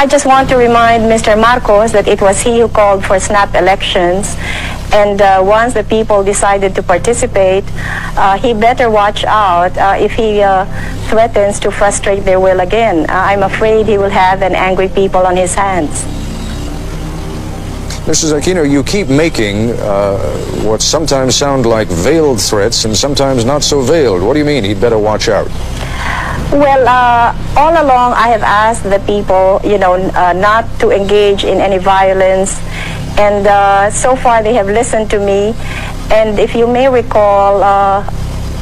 I just want to remind Mr. Marcos that it was he who called for snap elections. And once the people decided to participate, he better watch out if he threatens to frustrate their will again. I'm afraid he will have an angry people on his hands. Mrs. Aquino, you keep making what sometimes sound like veiled threats and sometimes not so veiled. What do you mean he'd better watch out? Well, all along I have asked the people, not to engage in any violence. And so far they have listened to me. And if you may recall,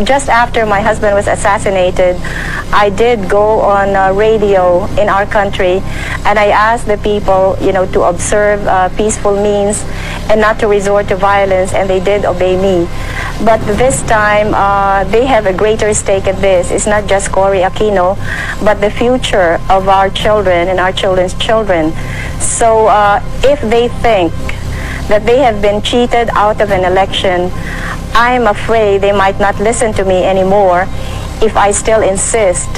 just after my husband was assassinated, I did go on radio in our country, and I asked the people, to observe peaceful means and not to resort to violence, and they did obey me. But this time, they have a greater stake at this. It's not just Cory Aquino, but the future of our children and our children's children. So if they think that they have been cheated out of an election, I'm afraid they might not listen to me anymore if I still insist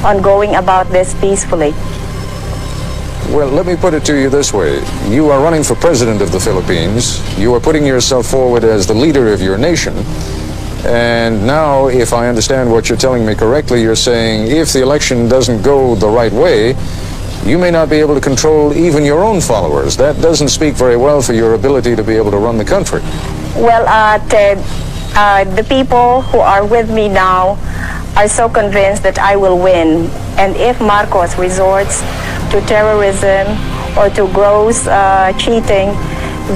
on going about this peacefully. Well, let me put it to you this way. You are running for president of the Philippines. You are putting yourself forward as the leader of your nation. And now, if I understand what you're telling me correctly, you're saying if the election doesn't go the right way, you may not be able to control even your own followers. That doesn't speak very well for your ability to be able to run the country. Well, Ted, the people who are with me now are so convinced that I will win. And if Marcos resorts to terrorism or to gross cheating,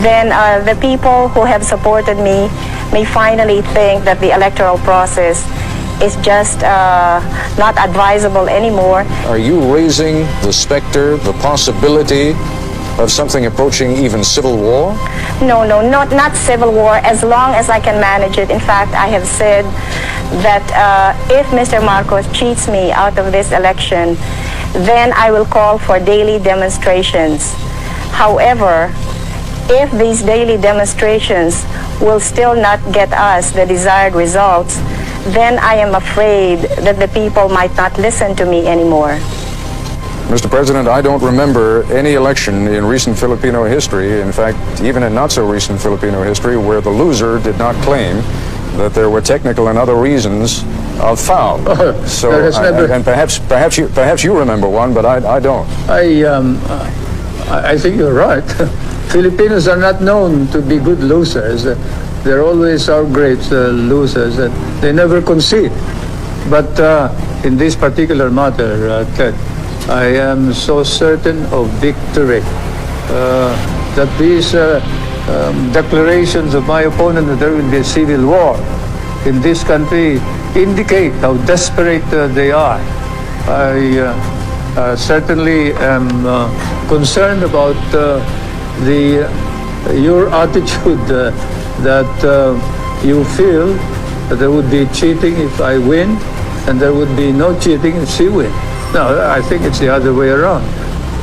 then the people who have supported me may finally think that the electoral process is just not advisable anymore. Are you raising the specter, the possibility of something approaching even civil war? No, not civil war, as long as I can manage it. In fact, I have said that if Mr. Marcos cheats me out of this election, then I will call for daily demonstrations. However, if these daily demonstrations will still not get us the desired results, then I am afraid that the people might not listen to me anymore. Mr. President, I don't remember any election in recent Filipino history, in fact, even in not so recent Filipino history, where the loser did not claim that there were technical and other reasons of foul. So, and perhaps you remember one, but I don't. I think you're right. Filipinos are not known to be good losers. They're always our great losers, and they never concede. But in this particular matter, Ted, I am so certain of victory that these declarations of my opponent that there will be a civil war in this country indicate how desperate they are. I certainly am concerned about your attitude that you feel that there would be cheating if I win, and there would be no cheating if she wins. No, I think it's the other way around.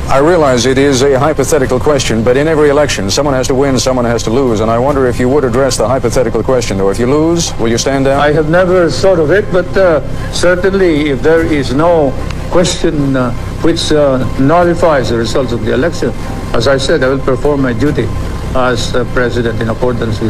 I realize it is a hypothetical question, but in every election, someone has to win, someone has to lose, and I wonder if you would address the hypothetical question, though. If you lose, will you stand down? I have never thought of it, but certainly if there is no question which nullifies the results of the election, as I said, I will perform my duty as president in accordance with